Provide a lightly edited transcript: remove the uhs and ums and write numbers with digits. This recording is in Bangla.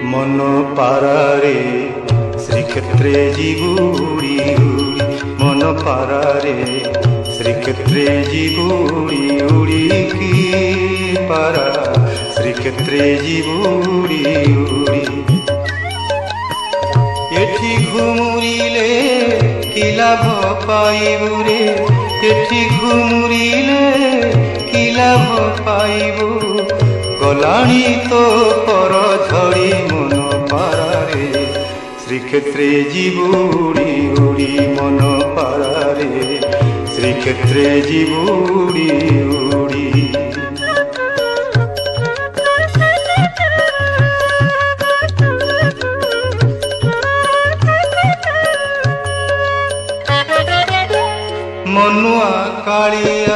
মন পারারে শ্রীক্ষেত্রে জীবুড়ি উড়ি, মন পারারে শ্রীক্ষেত্রে জীবুড়ি উড়ি, কি পারা শ্রীক্ষেত্রে জীবুড়ি উড়ি। এঠি ঘুমুরিলে কি লাভ পাইবু রে, এঠি ঘুমুরিলে কি লাভ পাইবু, গলাণী তো পর ঝড়ি মন পারারে শ্রীক্ষেত্রে জীবুড়ি উড়ি, মন পারারে শ্রীক্ষেত্রে জীবুড়ি উড়ি। মনুয়া কালিয়া